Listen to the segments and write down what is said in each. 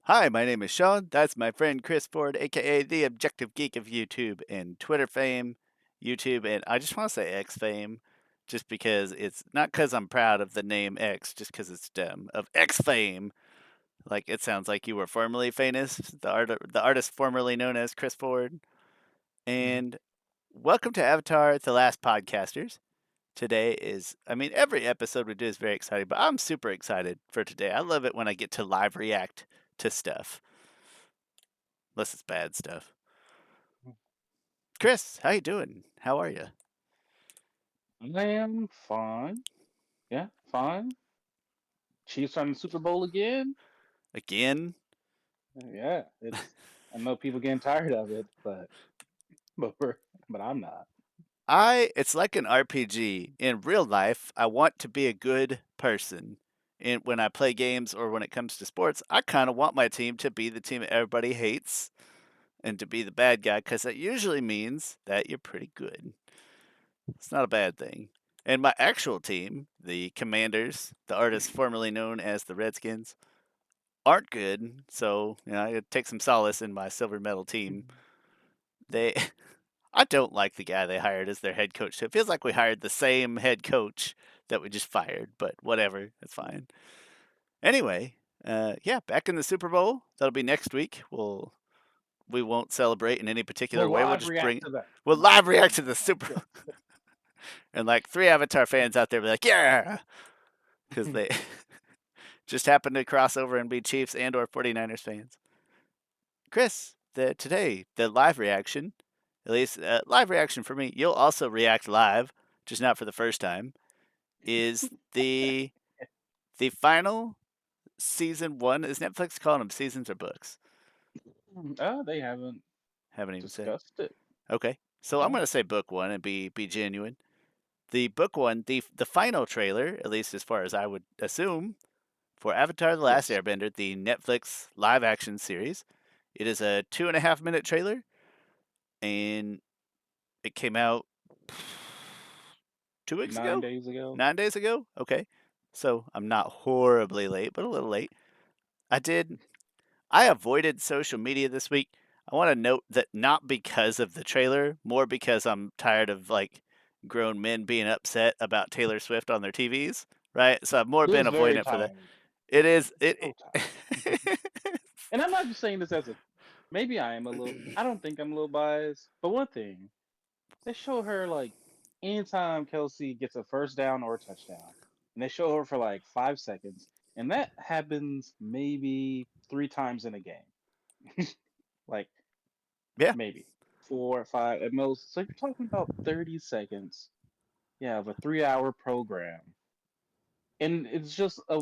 Hi, my name is Shawn. That's my friend Chris Ford, aka the Objective Geek of YouTube and Twitter fame, YouTube, and I just want to say X fame, just because it's not because I'm proud of the name X, just because it's dumb. Of X fame, like it sounds like you were formerly famous, the artist formerly known as Chris Ford. Mhm. And welcome to Avatar: The Last Podcasters. Today is, I mean, every episode we do is very exciting, but I'm super excited for today. I love it when I get to live react to stuff. Unless it's bad stuff. Chris, how you doing? How are you? I am fine. Yeah, fine. Chiefs on the Super Bowl again. Again? Yeah, it's. I know people getting tired of it, but we're, but I'm not. It's like an RPG. In real life, I want to be a good person. And when I play games or when it comes to sports, I kind of want my team to be the team that everybody hates and to be the bad guy because that usually means that you're pretty good. It's not a bad thing. And my actual team, the Commanders, the artists formerly known as the Redskins, aren't good. So, I take some solace in my silver medal team. They I don't like the guy they hired as their head coach. So it feels like we hired the same head coach that we just fired, but whatever, it's fine. Anyway, yeah, back in the Super Bowl. That'll be next week. We won't celebrate in any particular We'll way. live react to that. We'll live react to the Super and like three Avatar fans out there be like, yeah, because they just happened to cross over and be Chiefs and or 49ers fans. Chris, the live reaction, at least live reaction for me, you'll also react live, just not for the first time, is the final season one. Is Netflix calling them seasons or books? They haven't Haven't even said. discussed it. Okay, so I'm Yeah. gonna say book one and be genuine. The book one, the final trailer, at least as far as I would assume, for Avatar: The Last Yes. Airbender, the Netflix live action series. It is a 2.5 minute trailer, and it came out 2 weeks Nine ago, days ago. 9 days ago. Okay, so I'm not horribly late, but a little late. I did. I avoided social media this week. I want to note that not because of the trailer, more because I'm tired of like grown men being upset about Taylor Swift on their TVs. Right, so I've more It been is avoiding very it for that. tiring. It is So it. tiring. And I'm not just saying this as a. Maybe I am a little. I don't think I'm a little biased. But one thing, they show her like anytime Kelsey gets a first down or a touchdown, and they show her for like 5 seconds, and that happens maybe 3 times in a game, like Yeah, maybe 4 or 5 at most. So you're talking about 30 seconds, yeah, of a 3-hour program, and it's just a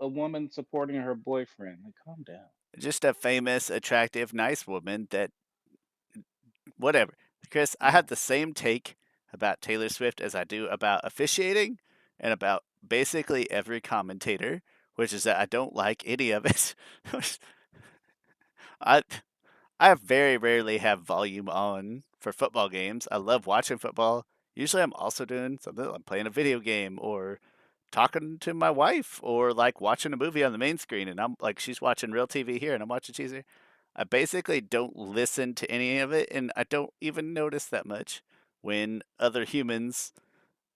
woman supporting her boyfriend. Like, calm down. just a famous, attractive, nice woman that whatever. Chris, I Yeah. have the same take about Taylor Swift as I do about officiating and about basically every commentator, which is that I don't like any of it. I I very rarely have volume on for football games. I love watching football. Usually I'm also doing something I'm playing a video game or talking to my wife or like watching a movie on the main screen and I'm like she's watching real TV here and I'm watching cheese here. I basically don't listen to any of it and I don't even notice that much when other humans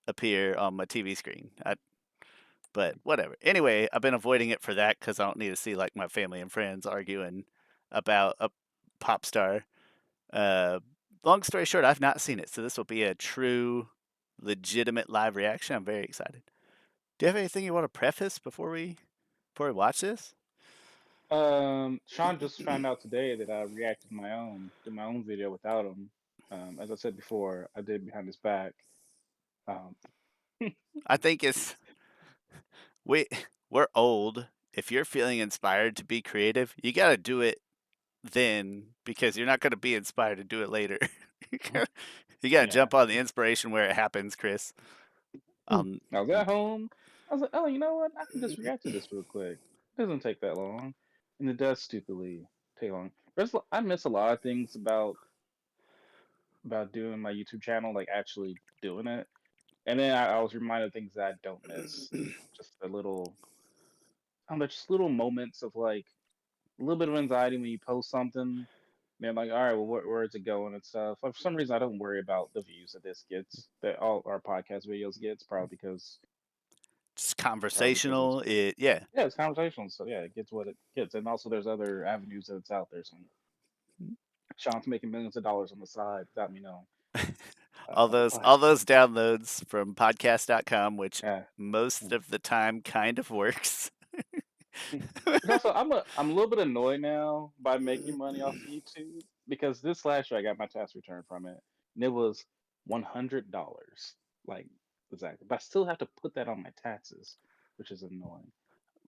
appear on my TV screen. But whatever. Anyway, I've been avoiding it for that because I don't need to see like my family and friends arguing about a pop star. Uh, Long story short, I've not seen it, so this will be a true, legitimate live reaction. I'm very excited. Do you have anything you want to preface before we watch this? Sean just found out today that I reacted to my own video without him. As I said before, I did behind his back. Um, I think it's we we're old. If you're feeling inspired to be creative, you got to do it then because you're not going to be inspired to do it later. You got to yeah. jump on the inspiration where it happens, Chris. Um, I was at home. I was like, oh, you know what? I can just react to this real quick. It doesn't take that long, and it does stupidly take long. I miss a lot of things about doing my YouTube channel, like actually doing it. And then I was reminded of things that I don't miss. Just a little, I don't know, just little moments of like a little bit of anxiety when you post something. They're like, all right, well, where's it going and stuff. For some reason, I don't worry about the views that this gets, that all our podcast videos gets, It's probably because it's conversational. It yeah. yeah, it's conversational. So yeah, it gets what it gets, and also there's other avenues that it's out there. So Sean's making millions of dollars on the side without me knowing. But All those downloads from podcast.com, which yeah. most of the time kind of works. But also, I'm a little bit annoyed now by making money off of YouTube because this last year I got my tax return from it, and it was $100, like exactly. But I still have to put that on my taxes, which is annoying.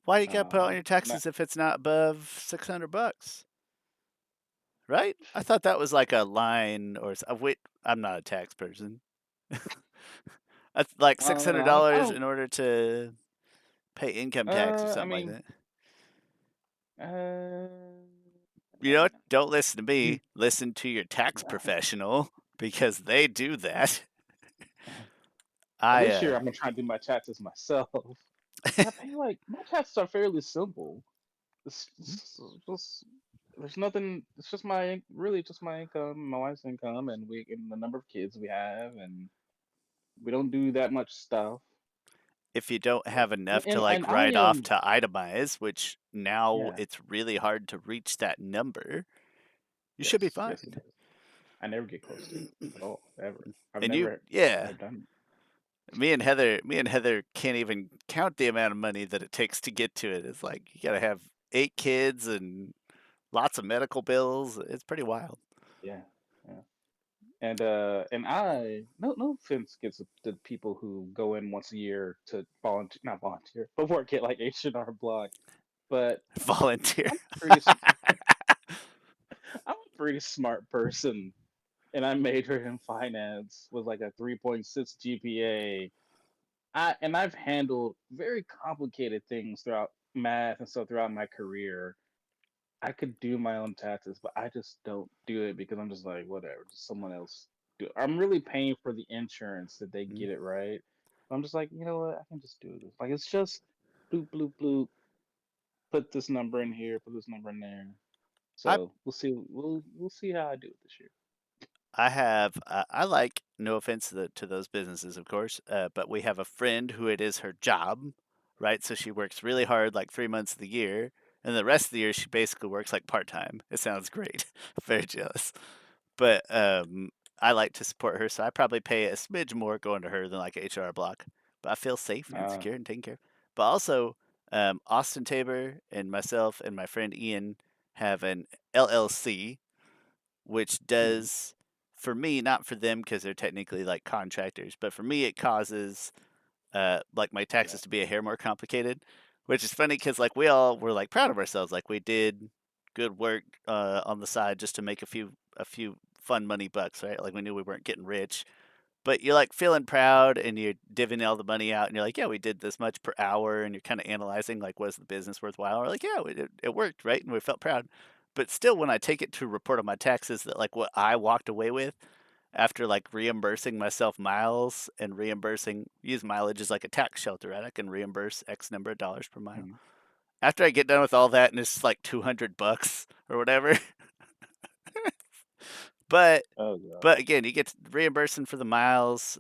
Why do you got to put on your And I, taxes if it's not above $600? Right? I thought that was like a line or wait. I'm not a tax person. That's like six hundred I dollars don't. in order to pay income tax or I something like mean, that. You know what? man. Don't listen to me. Listen to your tax professional because they do that. Well, I this year I'm gonna try and do my taxes myself, and I pay like my taxes are fairly simple. It's just there's nothing. It's just really just my income, my wife's income, and the number of kids we have, and we don't do that much stuff. if you don't So, have enough to and like I write off am to itemize, which now yeah, it's really hard to reach that number, you should be fine. yes it is. I never get close to it at all, ever. I've And you, never yeah, have done me and Heather can't even count the amount of money that it takes to get to it. It's like you got to have 8 kids and lots of medical bills. It's pretty wild. it. Yeah, yeah. And I no offense against the people who go in once a year to volunteer, not volunteer, but work at like H&R Block. But Volunteer. I'm pretty s- I'm a pretty smart person, and I majored in finance with like a 3.6 GPA. I've handled very complicated things throughout math and stuff throughout my career. I could do my own taxes, but I just don't do it because I'm just like, whatever, just someone else do it. I'm really paying for the insurance that they get it right. I'm just like, you know what? I can just do this. Like it's just bloop bloop bloop. Put this number in here. Put this number in there. I So we'll see. We'll see how I do it this year. I have I like no offense to those businesses, of course, but we have a friend who it is her job, right? So she works really hard, like 3 months of the year, and the rest of the year she basically works like part time. It sounds great. Very jealous, but I like to support her, so I probably pay a smidge more going to her than like HR block. But I feel safe and Uh, secure and taken care of. But also, Austin Tabor and myself and my friend Ian have an LLC which hmm, does for me, not for them because they're technically like contractors, but for me it causes like my yeah. taxes to be a hair more complicated, which is funny because like we all were like proud of ourselves, like we did good work on the side just to make a few fun money bucks, right? Like we knew we weren't getting rich, but you're like feeling proud and you're divvying all the money out and you're like, yeah, we did this much per hour, and you're kind of analyzing like, was the business worthwhile? Or like, yeah, it worked, right? And we felt proud. But still, when I take it to report on my taxes, that like what I walked away with after like reimbursing myself miles and reimbursing use mileage as like a tax shelter, right? I can reimburse X number of dollars per mile. Hmm. After I get done with all that and it's like $200 or whatever, but Oh god. But again, you get reimbursing for the miles,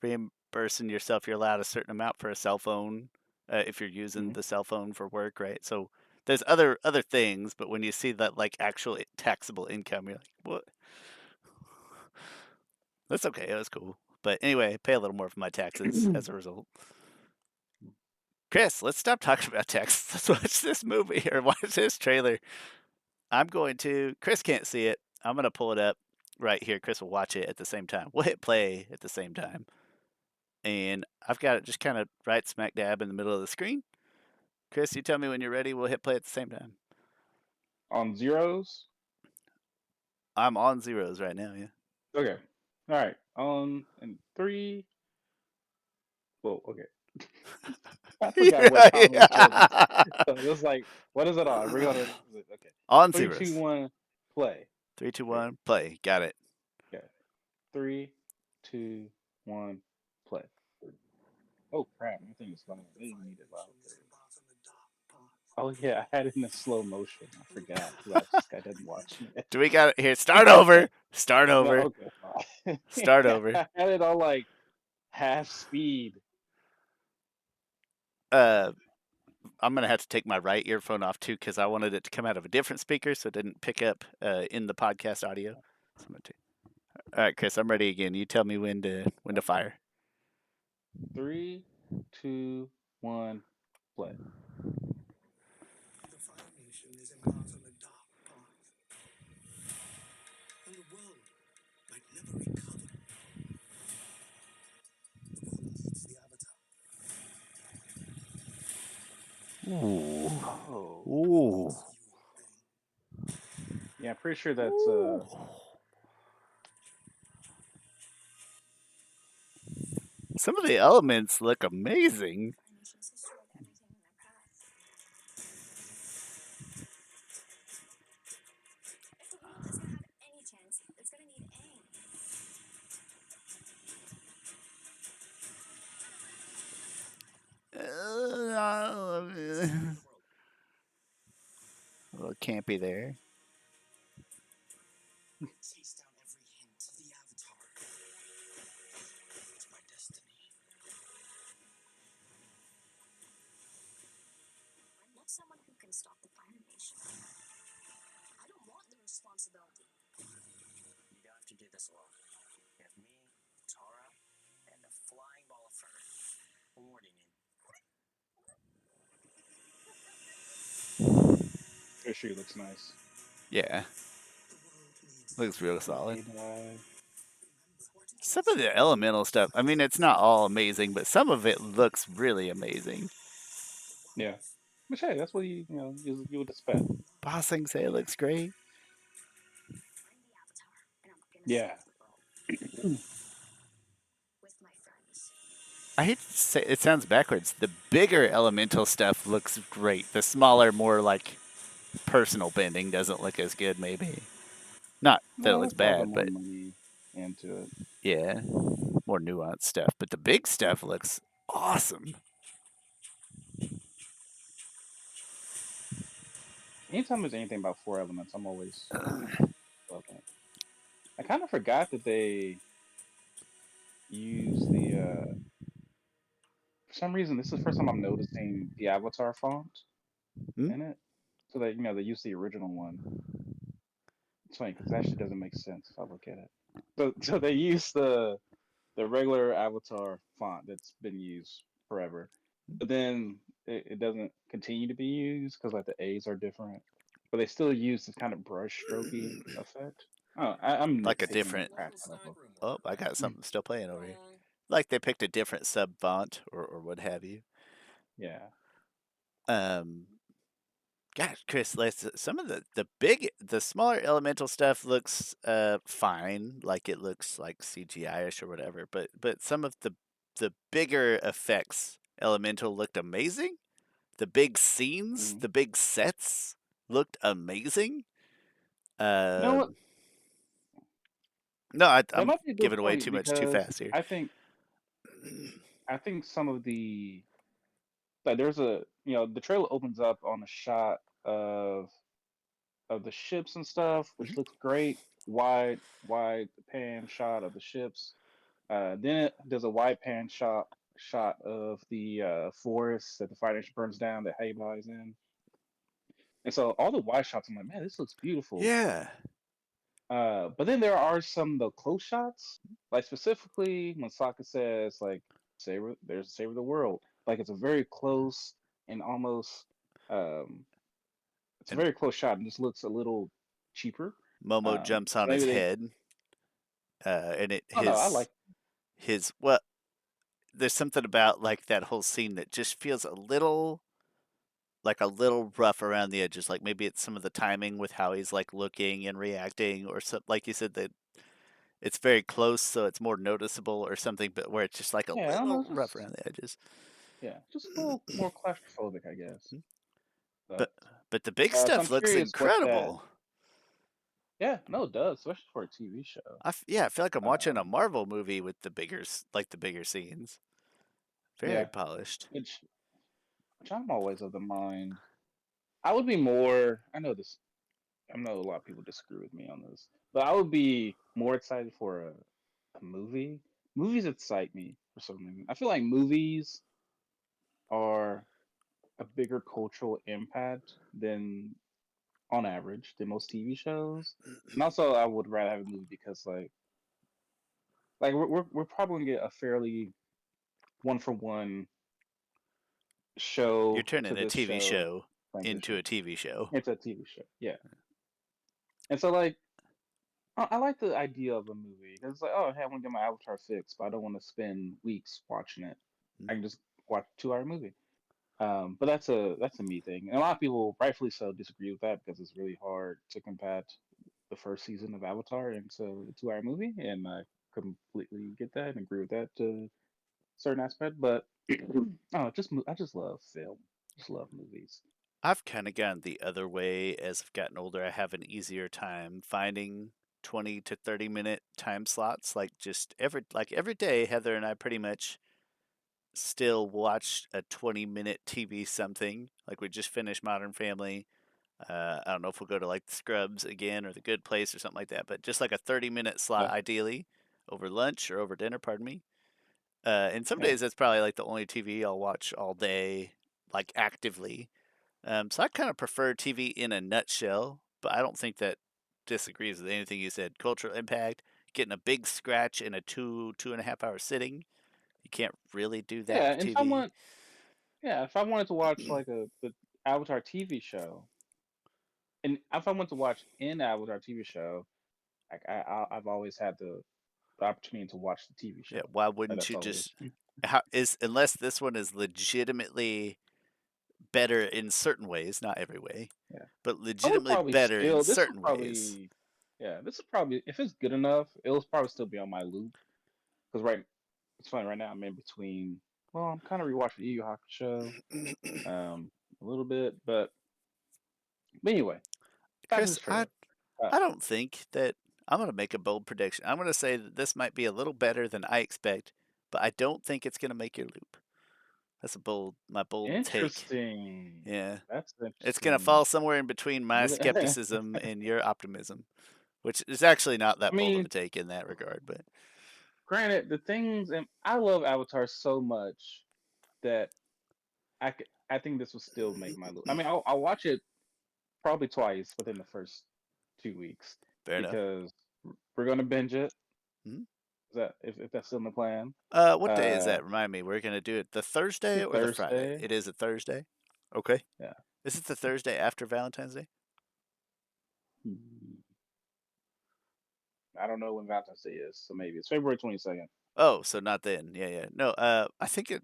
reimbursing yourself. You're allowed a certain amount for a cell phone if you're using Hmm. the cell phone for work, right? So there's other things, but when you see that like actual taxable income, you're like, what? That's okay. It was cool. But anyway, pay a little more for my taxes as a result. Chris, let's stop talking about taxes. Let's watch this movie or watch this trailer. I'm going to. Chris can't see it. I'm going to pull it up right here. Chris will watch it at the same time. We'll hit play at the same time. And I've got it just kind of right smack dab in the middle of the screen. Chris, you tell me when you're ready. We'll hit play at the same time. On zeros. I'm on zeros right now. Yeah. Okay. All right. On and three. Whoa. Okay. I forgot what time we said this. Yeah. So it was like, what is it on? We're gonna okay. On Three, two, zeros. one, play. Three, two, Okay. one, play. Got it. Okay. Three, two, one, play. Oh crap! My thing is loud. I didn't need it loud. Oh yeah, I had it in a slow motion. I forgot because I just got done watching it. Do we got it here? Start over. Start No, over. okay, fine. Start over. I had it on like half speed. Uh, I'm gonna have to take my right earphone off too because I wanted it to come out of a different speaker so it didn't pick up in the podcast audio. So all right, Chris, I'm ready again. You tell me when to Okay. fire. 3, 2, 1, play. The Fire Nation is embarked on a dark path, and the world might never recover. The world needs the Avatar. Ooh, Oh, ooh, You are Bang. yeah, I'm pretty sure that's ooh. Some of the elements look amazing. Fire Nation's destroyed everything in their path. If the world is gonna have any chance, it's gonna need Aang. A little campy there. Chase down every hint of the Avatar. It's my destiny. I'm not someone who can stop the Fire Nation. I don't want the responsibility. You don't have to do this alone. You have me, Tara, and a flying ball of fur. Warning you. Kyoshi looks nice. Yeah, The world needs the looks real Did solid. he die? Remember what it Some was of the like. elemental stuff, I mean, it's not all amazing, but some of it looks really amazing. The Yeah. world But hey, that's what you would expect. Boss Thing say it looks great. I'm the Avatar, and I'm gonna Yeah. save the world with my friends. I hate to say it sounds backwards. The bigger elemental stuff looks great. The smaller, more like personal bending doesn't look as good, maybe. Not that it No, looks it's a little bit bad, more but money into it. yeah, more nuanced stuff. But the big stuff looks awesome. Anytime there's anything about four elements, I'm always love that. I kind of forgot that they use the. For some reason, this is the first time I'm noticing the Avatar font Hmm? in it. So that they use the original one. It's funny because it actually doesn't make sense if I look at it. So they use the regular Avatar font that's been used forever, but then it doesn't continue to be used because like the A's are different, but they still use this kind of brush strokey effect. Oh, I'm Like a nitpicking different. crap out of them. Oh, I got Mm, something still playing over here. Like they picked a different sub font or what have you. yeah. Um, Gosh, Chris, some of the smaller elemental stuff looks fine, like it looks like CGI-ish or whatever. But some of the bigger effects elemental looked amazing. The big scenes, Mm. the big sets looked amazing. You know Uh, what? no, That I'm might be a good giving away point too much too because fast here. I think some of the like there's a the trailer opens up on a shot of the ships and stuff, which Mhm. looks great. Wide pan shot of the ships. Then it does a wide pan shot of the forest that the Fire Nation burns down that Hay buys in. And so all the wide shots, I'm like, man, this looks beautiful. Yeah, But then there are some of the close shots, like specifically when Sokka says like there's a save of the world. Like it's a very close and almost um it's a and very close shot and just looks a little cheaper. Momo jumps So on his maybe they head, and it oh no, I like his well, there's something about like that whole scene that just feels a little rough around the edges. Like maybe it's some of the timing with how he's like looking and reacting, or some like you said that it's very close, so it's more noticeable, or something. But where it's just like a yeah, I don't know, little it's rough just around the edges. just a little more claustrophobic, I guess. So But but the big so stuff I'm looks curious what that incredible. yeah, no, it does, especially for a TV show. Yeah, I feel like I'm watching a Um Marvel movie with the bigger scenes. Very yeah, polished. which I'm always of the mind. I would be more. I know this. I know a lot of people disagree with me on this, but I would be more excited for a movie. Movies excite me for some reason. I feel like movies are a bigger cultural impact than on average than most TV shows. And also, I would rather have a movie because like we're probably gonna get a fairly one for one You're show to turning a this TV show show into transition. a TV show. It's a TV show, yeah. And so like I like the idea of a movie because it's like, oh, hey, I want to get my Avatar fix, but I don't want to spend weeks watching it. Mm. I can just watch a 2 hour movie. But that's a me thing, and a lot of people, rightfully so, disagree with that because it's really hard to combat the first season of Avatar into a 2 hour movie, and I completely get that and agree with that to a certain aspect. But oh, I just love film, just love movies. I've kind of gone the other way as I've gotten older. I have an easier time finding 20 to 30-minute time slots. Like just every day, Heather and I pretty much still watch a 20-minute TV something. Like we just finished Modern Family. I don't know if we'll go to like the Scrubs again or the Good Place or something like that, but just like a 30-minute slot Yeah, ideally over lunch or over dinner, pardon me. And some yeah, days that's probably like the only TV I'll watch all day, like actively. So I kind of prefer TV in a nutshell, but I don't think that disagrees with anything you said. Cultural impact, getting a big scratch in a 2.5 hour sitting. You can't really do that yeah. with TV. If I wanted to watch like a the Avatar TV show, and if I wanted to watch an Avatar TV show, like I've always had the opportunity to watch the TV Yeah, show. why Like wouldn't that's you always just how is unless this one is legitimately better in certain ways, not every way, yeah. but I would legitimately probably better in still. This would certain ways. probably. Yeah, this is probably if it's good enough, it'll probably still be on my loop. Because it's funny right now. I'm in between. Well, I'm kind of rewatching Yu Yu Hakushow, a little bit, but anyway, back to Chris, this trailer. Uh, I don't think that I'm going to make a bold prediction. I'm going to say that this might be a little better than I expect, but I don't think it's going to make your loop. That's my bold take. Interesting. Yeah. That's It's going to fall interesting. somewhere in between my Really? I skepticism and your optimism, which is actually not that bold of mean, a take in that regard, but granted, the things, and I love Avatar so much that I think this will still make my loop. I mean, I'll watch it probably twice within the first 2 weeks fair enough. because we're gonna binge it. Mhm. Is that if that's still in the plan? What day is Uh, that? Remind me. We're going to do it the Thursday be or the Friday? Thursday. It is a Thursday. Okay. Yeah. Is it the Thursday after Valentine's Day? Hmm. I don't know when Valentine's Day is, so maybe it's February 22nd. Oh, so not then. Yeah, yeah. No, I think it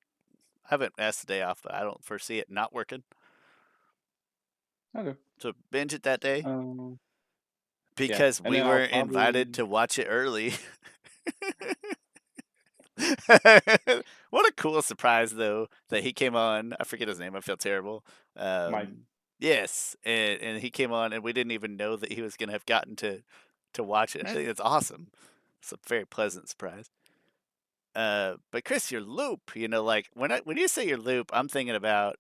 I haven't asked the day off, but I don't foresee it not working. Okay. So binge it that day Um. Yeah, because and we then I'll were invited probably to watch it early. What a cool surprise, though, that he came on. I forget his name. I feel terrible. Mike. Yes, and he came on, and we didn't even know that he was going to have gotten to watch it. I think it's awesome. It's a very pleasant surprise. But Chris, your loop, like when you say your loop, I'm thinking about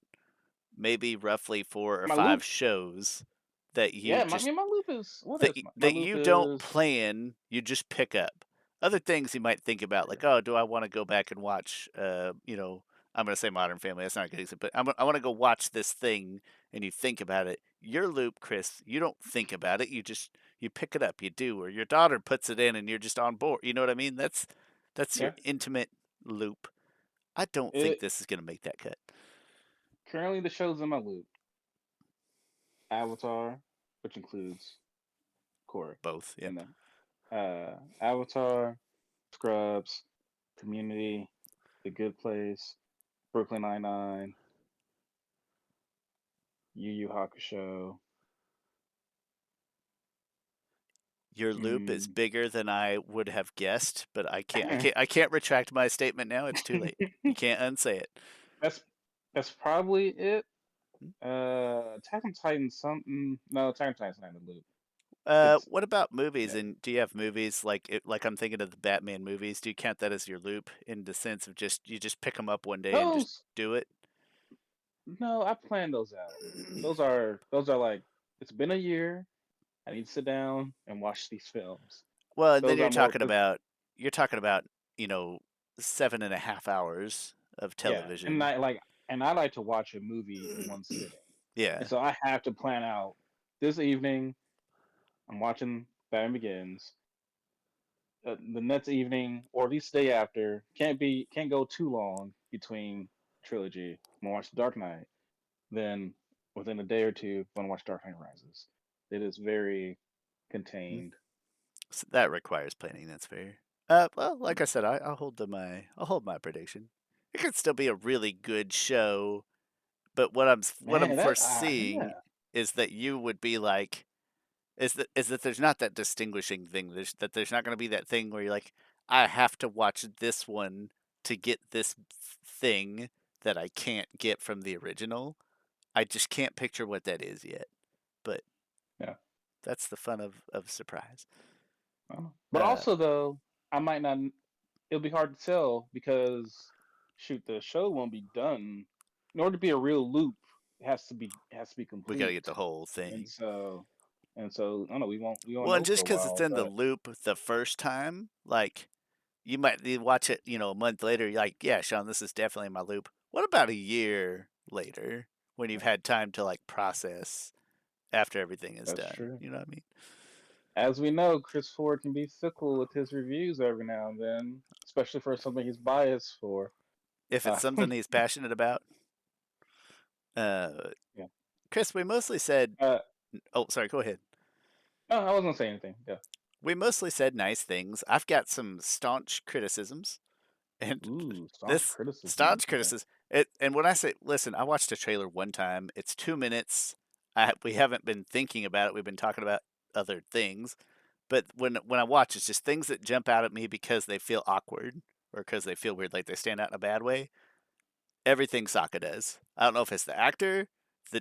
maybe roughly four or My five loop. shows that you Yeah, I just mean, my loop is what that is my that loop you don't is. plan, you just pick up. Other things you might think about, like, oh, do I want to go back and watch? I'm gonna say Modern Family. That's not a good example, but I want to go watch this thing, and you think about it. Your loop, Chris, you don't think about it. You pick it up. You do, or your daughter puts it in, and you're just on board. You know what I mean? That's your Yeah. intimate loop. I don't think It this is gonna make that cut. currently the shows in my loop: Avatar, which includes Korra Both, in yep. them. Avatar, Scrubs, Community, The Good Place, Brooklyn Nine Nine, Yu Yu Hakushow. Your loop is Mm. bigger than I would have guessed, but I can't retract my statement now. It's too late. You can't unsay it. that's that's probably it. Hmm? Attack on Titan something. No, Attack on Titan's not in the loop. It's What about movies? yeah. And do you have movies like I'm thinking of the Batman movies? Do you count that as your loop in the sense of just you just pick them up one day and just Those do it? No, I planned those out. Those are like it's been a year. I need to sit down and watch these films. Well, and then Those are more you're talking about, you know, 7.5 hours of yeah, and television. I like to watch a movie in one sitting. And Yeah. so I have to plan out this evening I'm watching Batman Begins. The next evening or at least day after can't go too long between trilogy. I'm gonna watch The Dark Knight. Then within a day or two, I'm gonna watch Dark Knight Rises. It is very Mm. contained. So that requires planning, that's fair. Well, like I said, I'll hold my prediction. It could still be a really good show, but what I'm Man, foreseeing yeah, is that you would be like, is that there's not that distinguishing thing. There's not going to be that thing where you're like, I have to watch this one to get this thing that I can't get from the original. I just can't picture what that is yet. But yeah. that's the fun of surprise. But Uh, also though, I might not. It'll be hard to tell because shoot, the show won't be done. In order to be a real loop, it has to be we got to get complete. the whole And thing. so I don't know. We won't Well, and know for just a because it's while. in the But loop the first time, like you watch it, a month later, you're like, yeah, Sean, this is definitely in my loop. What about a year later when you've yeah, had time to like process after everything is that's done? true. You know what I mean? As we know, Chris Ford can be fickle with his reviews every now and then, especially for something he's biased for. If it's Uh, something he's passionate about. Uh, yeah. Chris, we mostly said, Uh, oh, sorry, go ahead. no, I wasn't gonna say anything. Yeah. We mostly said nice things. I've got some staunch criticisms. And Ooh, staunch this criticism. staunch Okay. criticism. And when I say, listen, I watched a trailer one time. It's 2 minutes. We haven't been thinking about it. We've been talking about other things. But when I watch, it's just things that jump out at me because they feel awkward or because they feel weird, like they stand out in a bad way. Everything Sokka does. I don't know if it's the actor,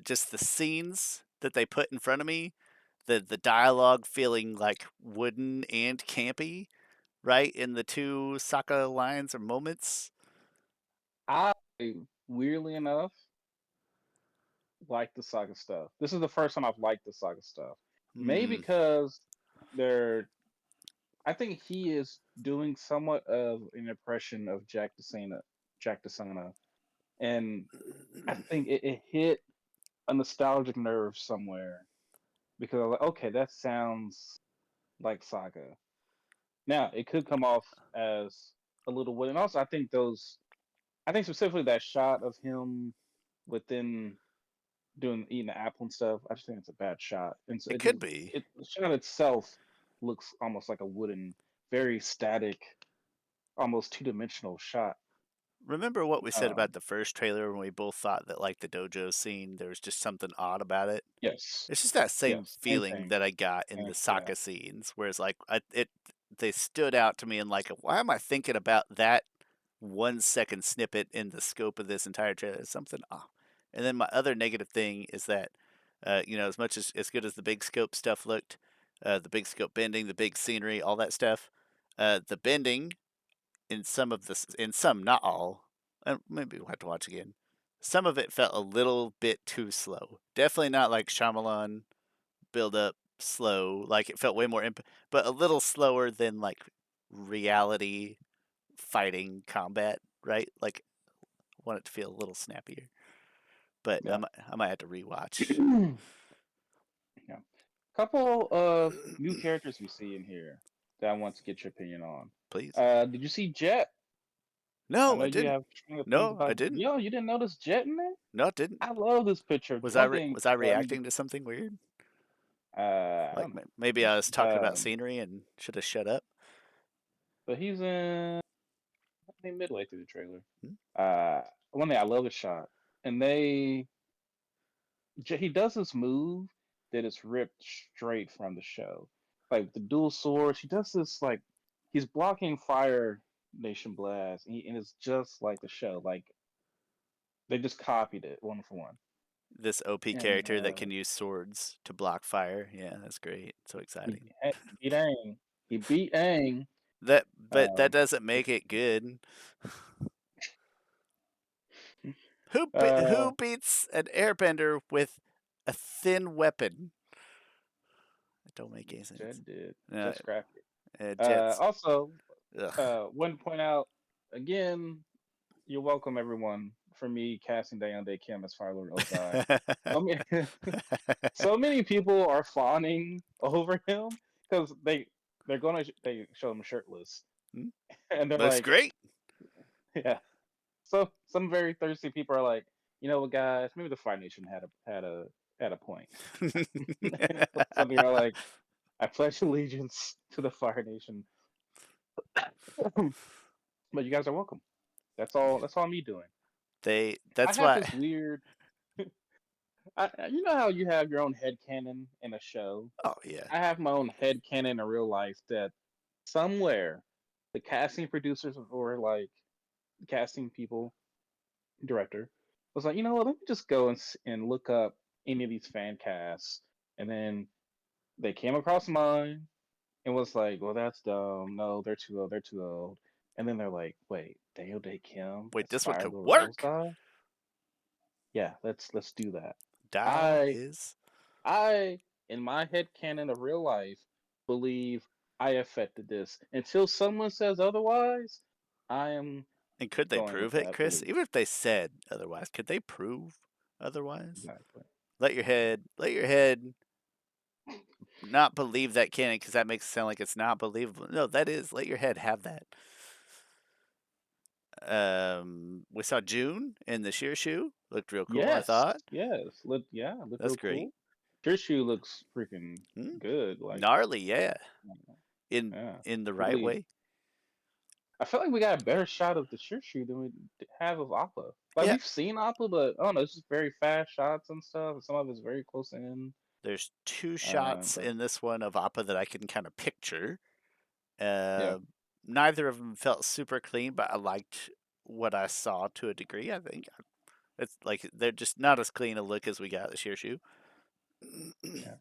just the scenes that they put in front of me, the dialogue feeling like wooden and campy, right in the two Sokka lines or moments. I weirdly enough like the saga stuff. This is the first time I've liked the saga stuff. Maybe Hmm. because they're. I think he is doing somewhat of an impression of Jack DeSana, and I think it hit a nostalgic nerve somewhere because I was like, okay, that sounds like Saga. Now it could come off as a little weird, and also I think specifically that shot of him within doing eating the apple and stuff. I just think it's a bad shot, and so It could be. the shot itself looks almost like a wooden, very static, almost two-dimensional shot. Remember what we said Um, about the first trailer when we both thought that like the dojo scene, there was just something odd about it. yes, It's just that same yes, same feeling thing, that I got in the and yeah, Sokka scenes, whereas like they stood out to me and like, why am I thinking about that 1 second snippet in the scope of this entire trailer? It's something off. And then my other negative thing is that, as much as good as the big scope stuff looked, the big scope bending, the big scenery, all that stuff, the bending in some, not all, and maybe we'll have to watch again. Some of it felt a little bit too slow. Definitely not like Shyamalan build up slow. Like it felt way more but a little slower than like reality fighting combat, right? Like I want it to feel a little snappier. But yeah. I might have to rewatch, Yeah. Couple of new characters we see in here that I want to get your opinion on. please. Did you see Jet? I No, know I you didn't. have strong opinions No, I about. didn't. Yo, you didn't notice Jet in there? No, it didn't. I love this picture. One thing Was I let me. reacting to something weird? I Like don't know. maybe I was talking about Um, scenery and should have shut up. but he's in. I think midway through the trailer. Hmm? One thing I love the shot, and he does this move that is ripped straight from the show, like the dual swords. He does this like he's blocking Fire Nation Blast, and it's just like the show. Like they just copied it one for one. This OP And character that can use swords to block fire. Yeah, that's great. So exciting. he beat Aang. He beat Aang. But that Um, doesn't make it good. Uh, Who beats an airbender with a thin weapon? It don't make any sense. Jed did. No, Just scrapped it. Jets. Also, Ugh. want to point out again, you're welcome, everyone, for me casting Day Kim as Fire Lord Ozai. So many, so many people are fawning over him because they show him shirtless, Hmm? and they're Looks like, great. yeah. So some very thirsty people are like, you know what, guys, maybe the Fire Nation had a point. Some people are like, I pledge allegiance to the Fire Nation, but you guys are welcome. That's all. That's all me doing. I That's have why. this weird. You know how you have your own head canon in a show. Oh yeah. I have my own head canon in real life that somewhere the casting producers or like casting people, director was like, you know what? Let me just go and look up any of these fan casts, and then they came across mine and was like, well, that's dumb. No, they're too old. They're too old. And then they're like, wait, Dale Day Kim Wait, as this one Fire could Lord work. Ozai? Yeah, let's do that. Dial I his. I in my head canon of real life believe I affected this. Until someone says otherwise, I am And could they going with prove it, that Chris? belief. Even if they said otherwise, could they prove otherwise? Exactly. Let your head not believe that canon because that makes it sound like it's not believable. No, that is. Let your head have that. We saw June in the sheer shoe. Looked real cool, I Yes, thought. yes. Look That's real great. cool. Trishu looks freaking Hmm? good. Like, Gnarly, yeah. In yeah, in the right really. way. I feel like we got a better shot of the Shirshu than we have of Appa. Like Yeah. we've seen Appa, but I don't know, it's just very fast shots and stuff. And some of it's very close in. There's two shots But in this one of Appa that I can kind of picture. yeah, Uh, Neither of them felt super clean, but I liked what I saw to a degree. I think it's like they're just not as clean a look as we got the sheer shoe. yeah.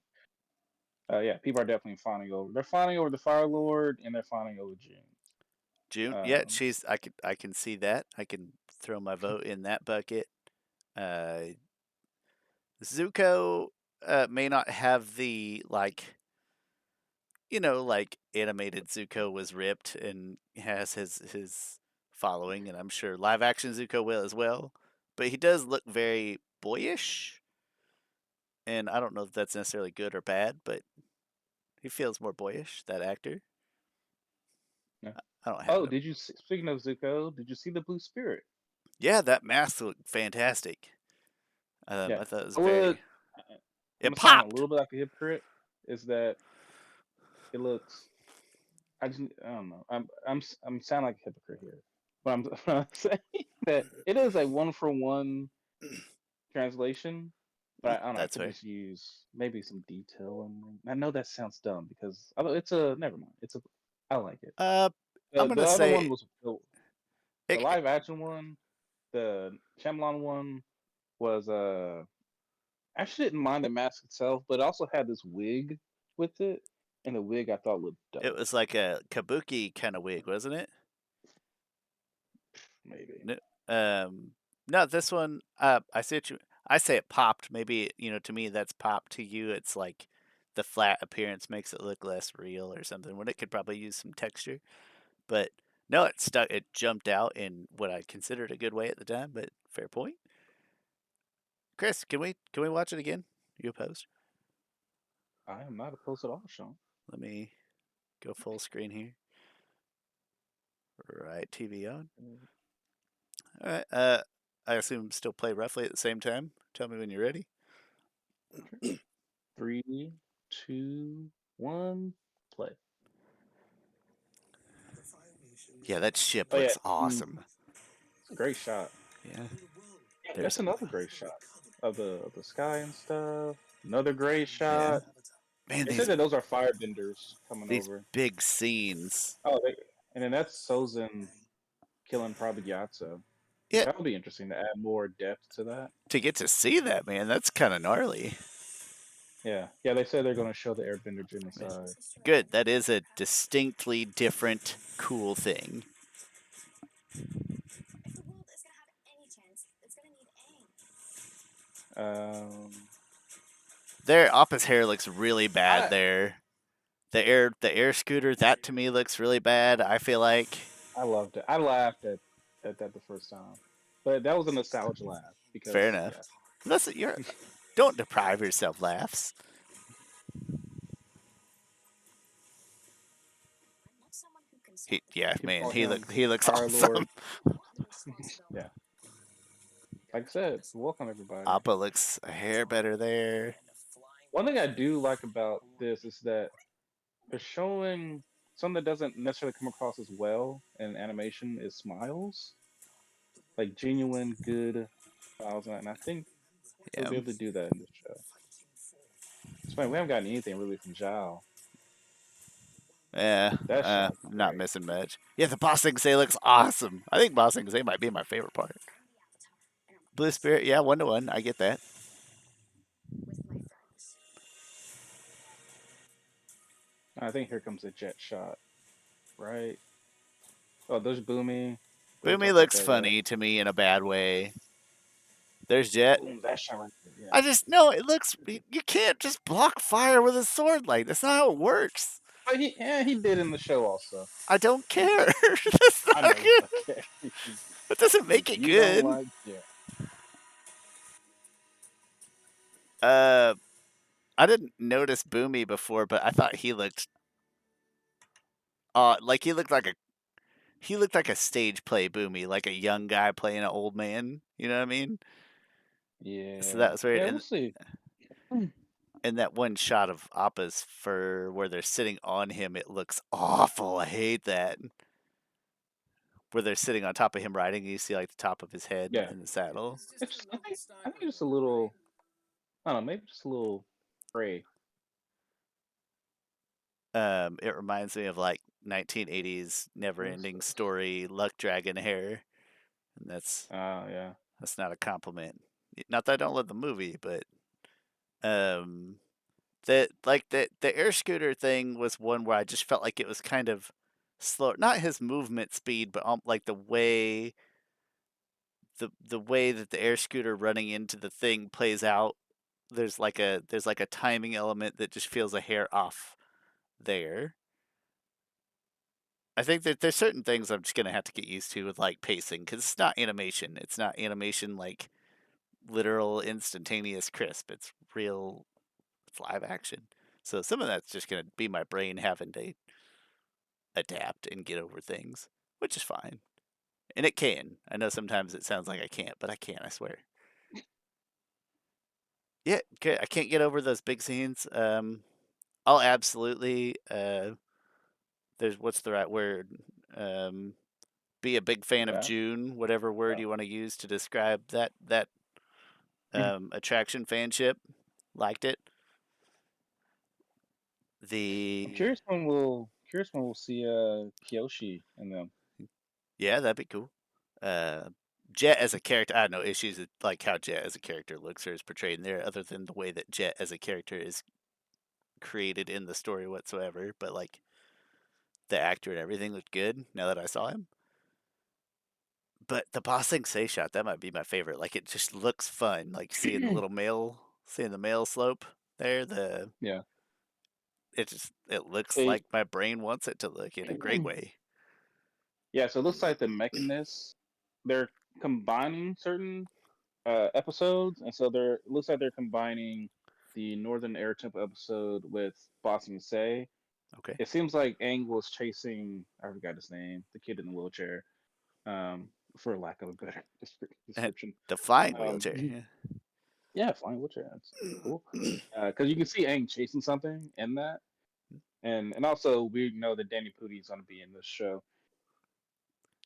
Yeah, people are definitely fawning over. They're fawning over the Fire Lord, and they're fawning over June. June, yeah, Um, she's. I can see that. I can throw my vote in that bucket. Uh, Zuko may not have the like like animated Zuko was ripped and has his following, and I'm sure live action Zuko will as well. But he does look very boyish, and I don't know if that's necessarily good or bad, but he feels more boyish. That actor. yeah. I don't have Oh, no. did you speaking of Zuko? Did you see the Blue Spirit? Yeah, that mask looked fantastic. Yeah, I thought it was I would. very. I'm It gonna sound a popped. little bit like a hypocrite. Is that it looks? I don't know. I'm sound like a hypocrite here, but I'm saying that it is a one for one translation. But I don't know. I That's could fair. just use maybe some detail, and I know that sounds dumb because although it's a never mind. It's a I like it. Uh, I'm The gonna other one say was the it, live action one. The Shyamalan one was I actually didn't mind the mask itself, but it also had this wig with it, and the wig I thought looked it dope. was like a kabuki kind of wig, wasn't it? Maybe. No, no, this one. I say I say it popped. Maybe to me that's popped. To you, it's like the flat appearance makes it look less real or something. When it could probably use some texture, but no, it stuck. It jumped out in what I considered a good way at the time. But fair point, Chris. Can we watch it again? You opposed? I am not opposed at all, Sean. Let me go full screen here. Right, TV on. Mm, All right. I assume still play roughly at the same time. Tell me when you're ready. sure. 3, 2, 1, play. Yeah, that ship Oh yeah, looks awesome. it's a great shot. Yeah. Yeah, There's that's another great shot of the sky and stuff. Another great yeah. shot. Man, They said that those are firebenders coming these over. big scenes. And then that's Sozin killing probably Gyatso. Yeah, That'll be interesting to add more depth to that. to get to see that, man, that's kind of gnarly. Yeah, yeah. They said they're going to show the Airbender genocide. Good. That is a distinctly different, cool thing. If the world is gonna have any chance, it's gonna need Um, Their Appa's hair looks really bad I there. The air scooter, that to me looks really bad, I feel like. I loved it. I laughed at that the first time, but that was a nostalgia laugh Fair because enough. yeah, Listen, don't deprive yourself laughs. I'm not someone who can stop He, the yeah, people firemen. man, call he him look he looks Fire awesome. Lord. I don't want the responsibility. Yeah, like I said, welcome everybody. Appa looks a hair better there. One thing I do like about this is that they're showing something that doesn't necessarily come across as well in animation is smiles, like genuine good smiles, and I think they'll Yeah, be able to do that in this show. It's funny we haven't gotten anything really from Zhao. yeah, That shot was not great. missing much. Yeah, the Bossing Say looks awesome. I think Bossing Say might be my favorite part. I'm the avatar, and I'm Blue constantly Spirit, yeah, 1-to-1, I get that. with my friends. I think here comes a jet shot, right? Oh, there's Boomy. We haven't Boomy talked about looks that yet. funny to me in a bad way. There's Jet. Boom, that shot right there. Yeah. I just no, it looks. You can't just block fire with a sword like that's not how it works. But he did in the show also. I don't care. That's I not know you good. don't care. That doesn't make it You don't good. like jet. Uh, I didn't notice Boomy before, but I thought he looked like he looked like a stage play Boomy, like a young guy playing an old man. You know what I mean? So that Yeah. was weird. Yeah, we'll see. Hmm. And that one shot of Appa's fur where they're sitting on him, it looks awful. I hate that. Where they're sitting on top of him riding, and you see like the top of his head Yeah. in the saddle. It's just, I think just a little I don't know, maybe just a little gray. It reminds me of like 1980s What's never-ending this? story luck dragon hair, and Yeah. that's not a compliment. Not that I don't love the movie, but um, the air scooter thing was one where I just felt like it was kind of slow. Not his movement speed, but like the way that the air scooter running into the thing plays out. There's like a timing element that just feels a hair off there. I think that there's certain things I'm just gonna have to get used to with like pacing because it's not animation. It's not animation like literal instantaneous crisp. It's real. It's live action. So some of that's just gonna be my brain having to adapt and get over things, which is fine. And it can. I know sometimes it sounds like I can't, but I can. I swear. Yeah, good. I can't get over those big scenes. I'll absolutely. There's what's the right word? Um, be a big fan of Adapt. June, whatever word Oh. you want to use to describe that attraction fanship. Liked it. I'm The curious when we'll see Kyoshi in them. Yeah, that'd be cool. Uh, Jet as a character, I have no issues with like how Jet as a character looks or is portrayed in there, other than the way that Jet as a character is created in the story whatsoever. But like the actor and everything looked good now that I saw him. But the Boss Thing Say shot, that might be my favorite. Like it just looks fun. Like seeing the mail slope there. Yeah. It looks They like my brain wants it to look in a great way. yeah, so it looks like the mechanists they're combining certain episodes, and so it looks like they're combining the Northern Air Temple episode with Bossing Say. Okay, It seems like Aang was chasing I forgot his name, the kid in the wheelchair, um, for lack of a better and description. the flying wheelchair. Um, yeah, flying wheelchair. That's pretty cool. Because you can see Aang chasing something in that, and also we know that Danny Pudi's going to be in this show.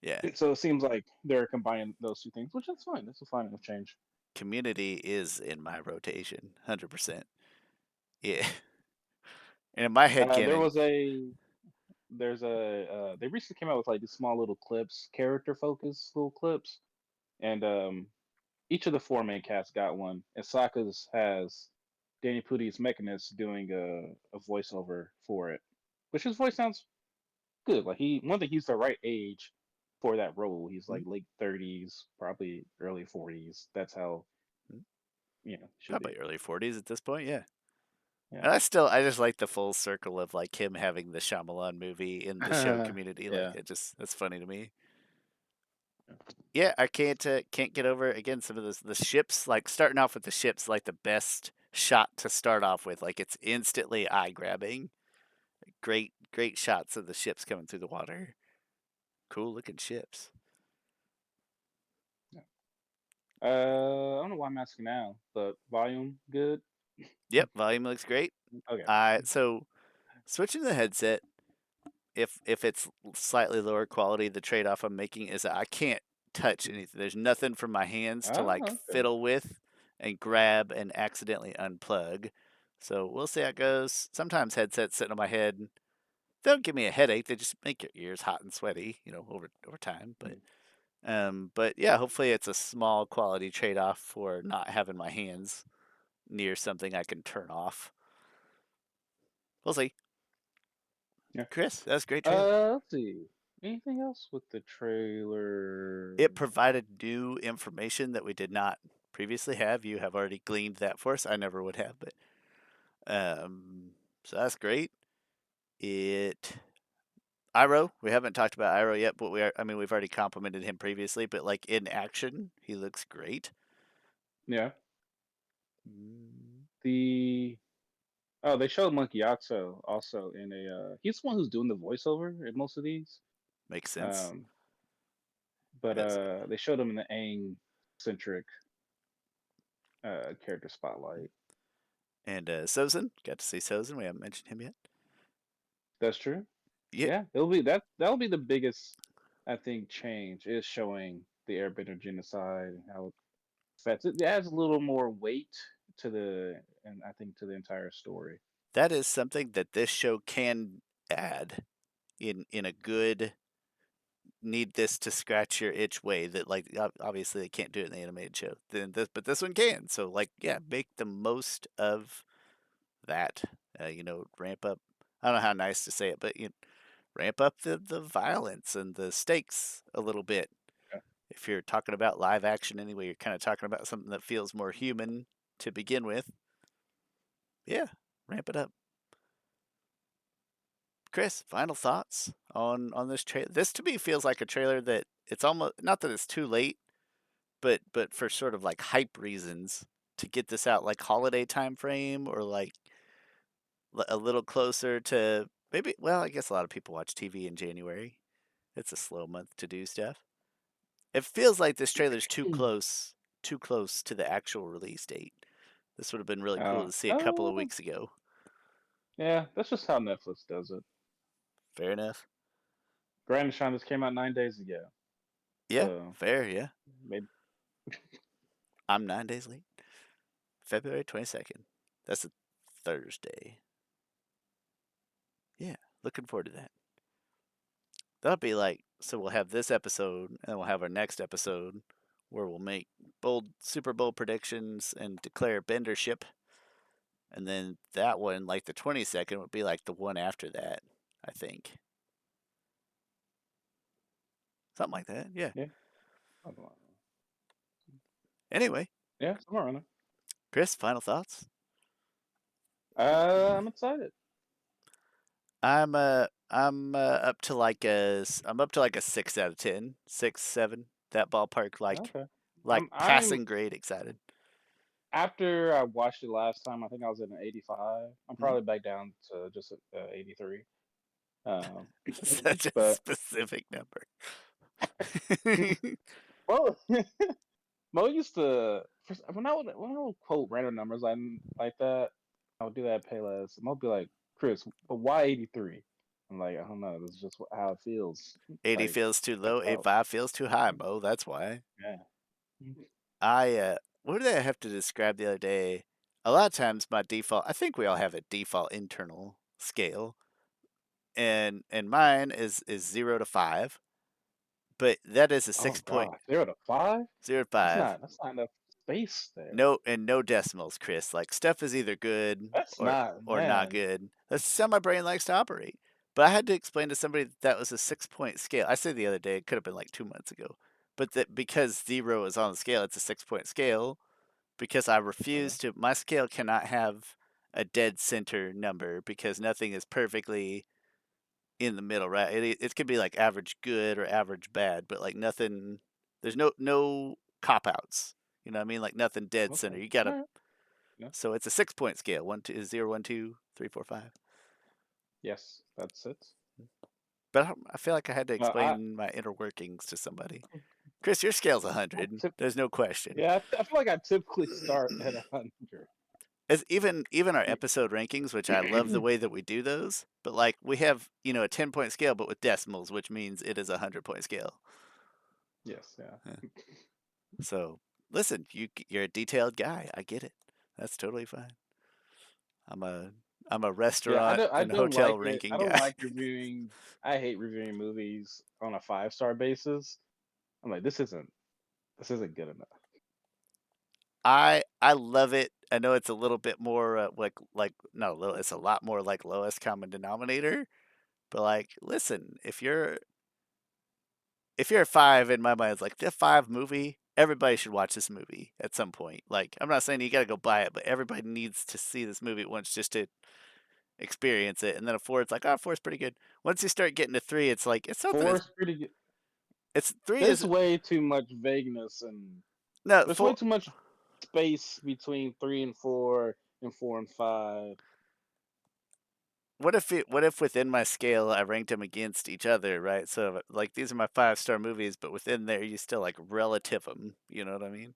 Yeah, So it seems like they're combining those two things, which that's fine. That's a fine enough change. Community is in my rotation, 100%. Yeah, and in my head There canon, was a there's a they recently came out with like these small little clips, character focused little clips, and each of the four main casts got one. And Sokka's has Danny Pudi's Mechanist doing a voiceover for it, which his voice sounds good. Like one thing he's the right age for that role. He's mm, like late 30s, probably early 40s. That's how mm, should be. Probably early 40s at this point, yeah. Yeah. And I just like the full circle of like him having the Shyamalan movie in the show community. Like Yeah. that's funny to me. Yeah, I can't get over again some of the ships. Like starting off with the ships, like the best shot to start off with. Like it's instantly eye grabbing. Great shots of the ships coming through the water. Cool looking ships. Yeah. I don't know why I'm asking now, but volume good. Yep, volume looks great. Okay. So switching the headset, if it's slightly lower quality, the trade off I'm making is that I can't touch anything. There's nothing for my hands to like Oh, okay. fiddle with and grab and accidentally unplug. So we'll see how it goes. Sometimes headsets sitting on my head, they don't give me a headache. They just make your ears hot and sweaty, over time. Mm. But yeah, hopefully it's a small quality trade off for not having my hands near something I can turn off. We'll see. Yeah. Chris, that's a great trailer. Let's see. Anything else with the trailer? It provided new information that we did not previously have. You have already gleaned that for us. I never would have, but so that's great. It Iroh, we haven't talked about Iroh yet, but we've already complimented him previously, but like in action, he looks great. Yeah. Mm, The they showed Monkey Oxo also in a. He's the one who's doing the voiceover in most of these. Makes sense. Um, but Yes. they showed him in the Aang centric character spotlight. And Sozin, got to see Sozin. We haven't mentioned him yet. That's true. Yeah, Yeah, it'll be that. That'll be the biggest, I think, change is showing the Airbender genocide and how it affects it. It adds a little more weight to and I think to the entire story. that is something that this show can add in a good need this to scratch your itch way that like obviously they can't do it in the animated show. But this one can. So like yeah, make the most of that. Ramp up. I don't know how nice to say it, but ramp up the violence and the stakes a little bit. Yeah. If you're talking about live action anyway, you're kind of talking about something that feels more human to begin with. Yeah, ramp it up. Chris, final thoughts on this trailer? This to me feels like a trailer that it's almost not that it's too late, but for sort of like hype reasons to get this out like holiday time frame or like a little closer to maybe well, I guess a lot of people watch TV in January. It's a slow month to do stuff. It feels like this trailer's too close to the actual release date. This would have been really cool to see a couple of Oh, weeks ago. yeah, that's just how Netflix does it. Fair enough. Grand Shawn just came out 9 days ago, Yeah, so fair, yeah. maybe. I'm 9 days late. February 22nd. That's a Thursday. Yeah, looking forward to that. That'll be like, so we'll have this episode and we'll have our next episode where we'll make bold Super Bowl predictions and declare bendership. And then that one, like the 22nd, would be like the one after that, I think. Something like that, yeah. Yeah, I don't know. Anyway, Yeah, somewhere around Chris, final thoughts? there. I'm excited. I'm up to like a 6 out of 10, 6, 7, that ballpark, Okay, like I'm passing grade excited. after I watched it last time. I think I was at an 85. I'm Hmm? probably back down to just 83. Um, Such a but specific number. well, Mo used to when I would quote random numbers like that. I would do that at Payless. Mo would be like, "Chris, but why 83?" I'm like, "I don't know. This is just how it feels." 80 Like, feels too low, oh 85 feels too high, Mo. That's why. yeah, What did I have to describe the other day? A lot of times my default, I think we all have a default internal scale, and mine is 0 to 5, but that is a oh six point god, 0 to 5. 0 to 5. That's not enough space there. No decimals, Chris. Like stuff is either good That's not, or not man. good. That's how my brain likes to operate. But I had to explain to somebody that was a 6 point scale. I said the other day, it could have been like 2 months ago. But that because 0 is on the scale, it's a 6 point scale. because I Okay. refuse to. My scale cannot have a dead center number because nothing is perfectly in the middle, right? It could be like average good or average bad, but like nothing. There's no cop outs. You know what I mean? Like nothing dead Okay. center. You gotta. All right. Yeah. So it's a 6 point scale. 0, 1, 2, 3, 4, 5. Yes, that's it. But I feel like I had to I explain my inner workings to somebody. Chris, your scale's I 100. tip, There's no question. yeah, I feel like I typically start at 100. As even our episode rankings, which I love the way that we do those, but like we have a 10 point scale, but with decimals, which means it is a 100 point scale. Yes, yeah. Yeah. So listen, you're a detailed guy. I get it. That's totally fine. I'm a I'm a Yeah, restaurant I and don't hotel like it. ranking I don't guy. like reviewing. I hate reviewing movies on a 5-star basis. I'm like, this isn't good enough. I love it. I know it's a little bit more like not a little. It's a lot more like lowest common denominator. But like, listen, if you're a five, in my mind, it's like the five movie. Everybody should watch this movie at some point. Like, I'm not saying you got to go buy it, but everybody needs to see this movie once just to experience it. And then a four, it's like, oh, four's pretty good. Once you start getting to three, it's like it's something. 4 is pretty good. It's three There's is way too much vagueness and no there's way four. too much space between 3 and 4 and 4 and 5. What if within my scale I ranked them against each other, right? So like these are my 5-star movies, but within there you still like relative them. You know what I mean?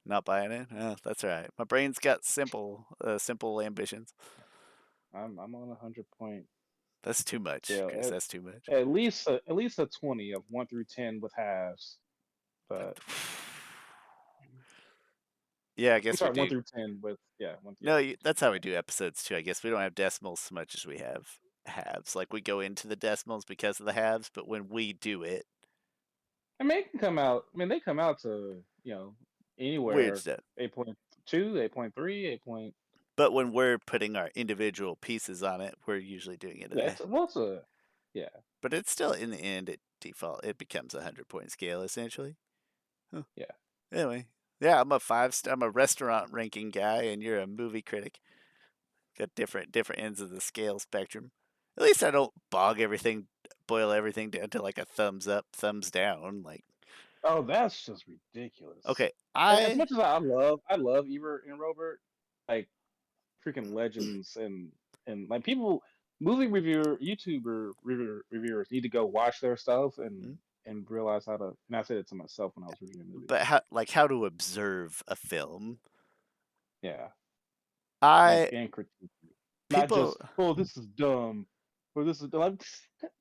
Not buying it. Oh, that's all right. My brain's got simple ambitions. I'm on a 100-point That's too much, scale. Chris. That's too much. At least a 20 of 1 through 10 with halves. But Yeah, I I'm guess we sorry, 1 do. through 10 with yeah, one yeah, No, 1 through that's 10 how with we do episodes too. I guess we don't have decimals so much as we have halves. Like we go into the decimals because of the halves, but when we do it, I mean, it can come out. I mean, they come out to weird anywhere stuff. 8.2, 8.3, 8 point. But when we're putting our individual pieces on it, we're usually doing it at Yeah, a. it's a yeah, But it's still in the end, at default, it becomes a 100 point scale essentially. Huh. yeah. Anyway, yeah, I'm a 5 star. I'm a restaurant ranking guy, and you're a movie critic. Got different ends of the scale spectrum. At least I don't boil everything down to like a thumbs up, thumbs down. Like, Oh, that's just ridiculous. okay, As I much as I love Ebert and Robert, like freaking legends and like people, reviewers need to go watch their stuff and realize how to. And I said it to myself when I was reviewing movies. but how to observe a film. Yeah, I and critique, not people just oh this is dumb, or this is like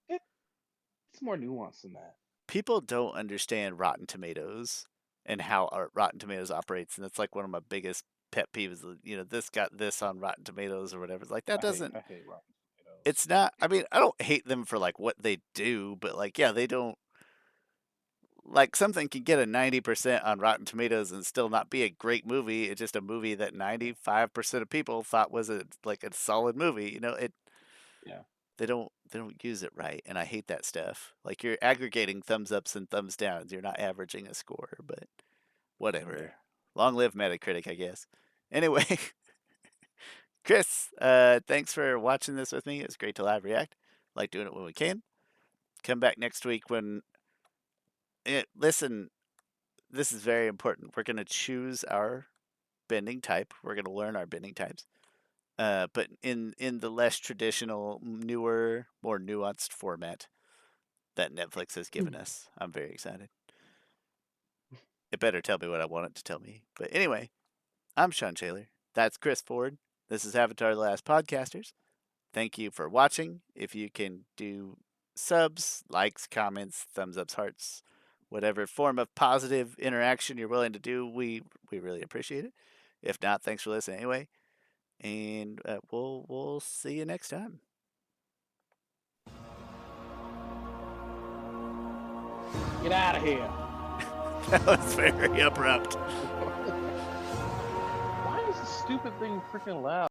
it's more nuanced than that. people don't understand Rotten Tomatoes and how Rotten Tomatoes operates, and that's like one of my biggest pet peeves. This got this on Rotten Tomatoes or whatever. It's like that doesn't. I hate Rotten It's Tomatoes. not. I mean, I don't hate them for like what they do, but like, yeah, they don't. Like something can get a 90% on Rotten Tomatoes and still not be a great movie. It's just a movie that Yeah, 95% of people thought was a solid movie. yeah, They don't use it right, and I hate that stuff. Like you're aggregating thumbs ups and thumbs downs. You're not averaging a score, but yeah. whatever. Long live Metacritic, I guess. Anyway, Chris, thanks for watching this with me. It's great to live react. Like doing it when we can. Come back next week when listen, this is very important. We're going to choose our bending type. We're going to learn our bending types. But in the less traditional, newer, more nuanced format that Netflix has given us. I'm very excited. It better tell me what I want it to tell me. But anyway, I'm Shawn Shaler. That's Chris Ford. This is Avatar The Last Podcasters. Thank you for watching. If you can do subs, likes, comments, thumbs ups, hearts, whatever form of positive interaction you're willing to do, we really appreciate it. If not, thanks for listening anyway, and we'll see you next time. Get out of here. That was very abrupt. Why is this stupid thing freaking loud?